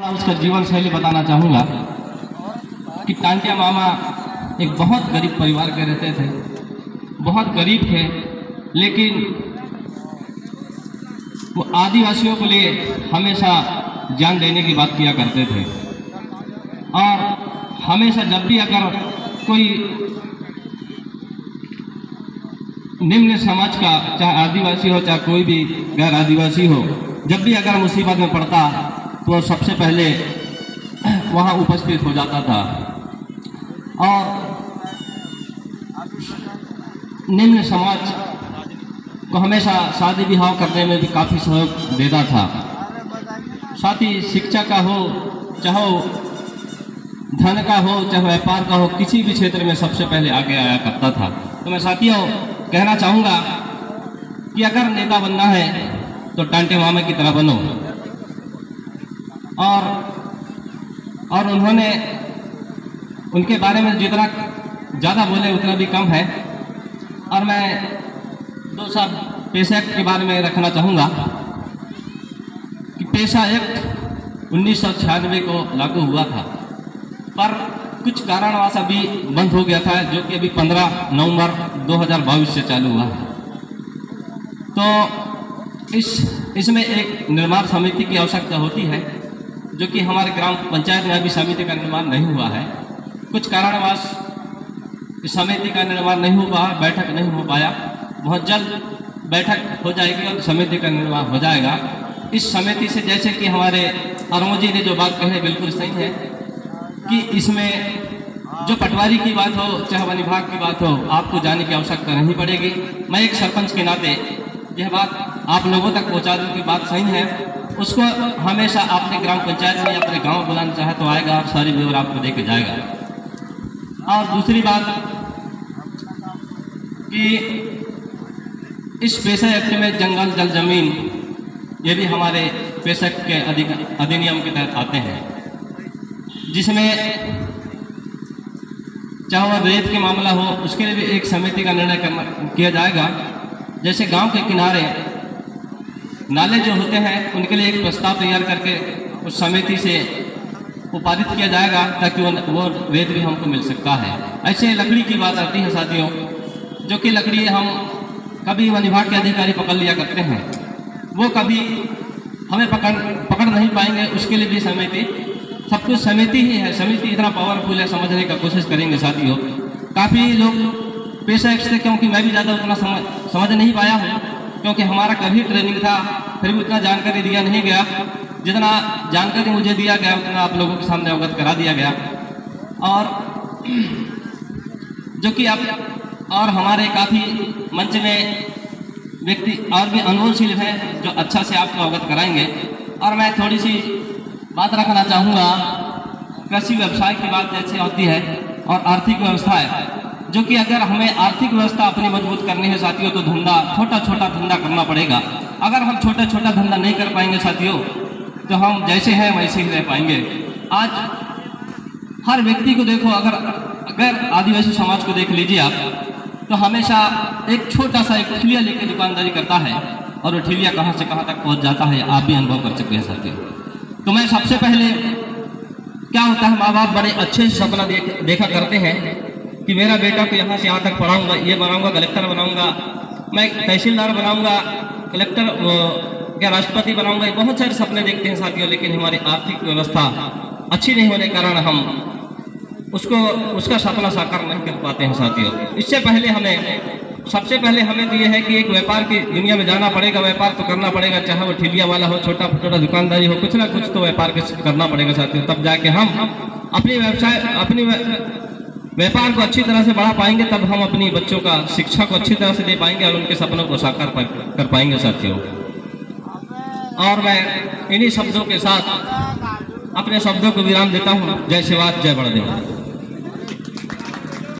उसका जीवन शैली बताना चाहूँगा कि टांटिया मामा एक बहुत गरीब परिवार के रहते थे, बहुत गरीब थे, लेकिन वो आदिवासियों के लिए हमेशा जान देने की बात किया करते थे। और हमेशा जब भी अगर कोई निम्न समाज का, चाहे आदिवासी हो चाहे कोई भी गैर आदिवासी हो, जब भी अगर मुसीबत में पड़ता तो सबसे पहले वहाँ उपस्थित हो जाता था और निम्न समाज को हमेशा शादी विवाह करने में भी काफ़ी सहयोग देता था। साथ ही शिक्षा का हो, चाहे धन का हो, चाहे व्यापार का हो, किसी भी क्षेत्र में सबसे पहले आगे आया करता था। तो मैं साथियों कहना चाहूँगा कि अगर नेता बनना है तो टांटे मामा की तरह बनो। और उन्होंने, उनके बारे में जितना ज़्यादा बोले उतना भी कम है। और मैं दो शब्द पेशा एक्ट के बारे में रखना चाहूँगा कि पेशा एक्ट 1996 को लागू हुआ था, पर कुछ कारणवश अभी बंद हो गया था, जो कि अभी 15 नवंबर 2022 से चालू हुआ है। तो इसमें एक निर्माण समिति की आवश्यकता होती है, जो कि हमारे ग्राम पंचायत में अभी समिति का निर्माण नहीं हुआ है। कुछ कारणवश इस समिति का निर्माण नहीं हो पाया, बैठक नहीं हो पाया। बहुत जल्द बैठक हो जाएगी और समिति का निर्माण हो जाएगा। इस समिति से, जैसे कि हमारे अरुण जी ने जो बात कही बिल्कुल सही है कि इसमें जो पटवारी की बात हो, चाहे वन विभाग की बात हो, आपको जाने की आवश्यकता नहीं पड़ेगी। मैं एक सरपंच के नाते यह बात आप लोगों तक पहुंचा दूं कि बात सही है। उसको हमेशा अपने ग्राम पंचायत में अपने गांव बुलाना चाहे तो आएगा और सारी विवरण आपको दे के जाएगा। और दूसरी बात कि इस पेशा एक्ट में जंगल, जल, जमीन ये भी हमारे पेशा एक्ट के अधिनियम के तहत आते हैं, जिसमें चाहे वह रेत के मामला हो, उसके लिए भी एक समिति का निर्णय किया जाएगा। जैसे गांव के किनारे नाले जो होते हैं, उनके लिए एक प्रस्ताव तैयार करके उस समिति से पारित किया जाएगा, ताकि वो रेत भी हमको मिल सकता है। ऐसे लकड़ी की बात आती है साथियों, जो कि लकड़ी हम कभी वन विभाग के अधिकारी पकड़ लिया करते हैं, वो कभी हमें पकड़ नहीं पाएंगे। उसके लिए भी समिति, सब कुछ समिति ही है। समिति इतना पावरफुल है, समझने का कोशिश करेंगे साथियों। काफ़ी लोग पेशा एक्ट से, क्योंकि मैं भी ज़्यादा उतना समझ नहीं पाया हूँ, क्योंकि हमारा कभी ट्रेनिंग था, फिर भी उतना जानकारी दिया नहीं गया। जितना जानकारी मुझे दिया गया उतना आप लोगों के सामने अवगत करा दिया गया। और जो कि आप और हमारे काफ़ी मंच में व्यक्ति और भी अनुभवशील हैं, जो अच्छा से आपको अवगत कराएंगे। और मैं थोड़ी सी बात रखना चाहूँगा, कृषि व्यवसाय की बात जैसे होती है और आर्थिक व्यवस्था है, जो कि अगर हमें आर्थिक व्यवस्था अपनी मजबूत करनी है साथियों, तो धंधा, छोटा छोटा धंधा करना पड़ेगा। अगर हम छोटा छोटा धंधा नहीं कर पाएंगे साथियों, तो हम जैसे हैं वैसे ही रह पाएंगे। आज हर व्यक्ति को देखो, अगर आदिवासी समाज को देख लीजिए आप, तो हमेशा एक छोटा सा एक ठिलिया लेके दुकानदारी करता है, और वो ठिलिया कहाँ से कहाँ तक पहुँच जाता है, आप भी अनुभव कर चुके हैं साथियों। तो मैं सबसे पहले, क्या होता है, माँ बाप बड़े अच्छे से सपना देखा करते हैं कि मेरा बेटा को यहाँ से यहाँ तक पढ़ाऊँगा, ये बनाऊँगा, कलेक्टर बनाऊँगा, मैं तहसीलदार बनाऊँगा, कलेक्टर या राष्ट्रपति बनाऊँगा। ये बहुत सारे सपने देखते हैं साथियों, लेकिन हमारी आर्थिक व्यवस्था अच्छी नहीं होने के कारण हम उसका सपना साकार नहीं कर पाते हैं साथियों। इससे पहले सबसे पहले हमें तो ये है कि एक व्यापार की दुनिया में जाना पड़ेगा। व्यापार तो करना पड़ेगा, चाहे वो ठिलिया वाला हो, छोटा छोटा दुकानदारी हो, कुछ ना कुछ तो व्यापार करना पड़ेगा साथियों। तब जाके हम अपनी व्यापार को अच्छी तरह से बढ़ा पाएंगे, तब हम अपनी बच्चों का शिक्षा को अच्छी तरह से दे पाएंगे और उनके सपनों को साकार कर पाएंगे साथियों। और मैं इन्हीं शब्दों के साथ अपने शब्दों को विराम देता हूँ। जय शिवाज, जय बड़देव।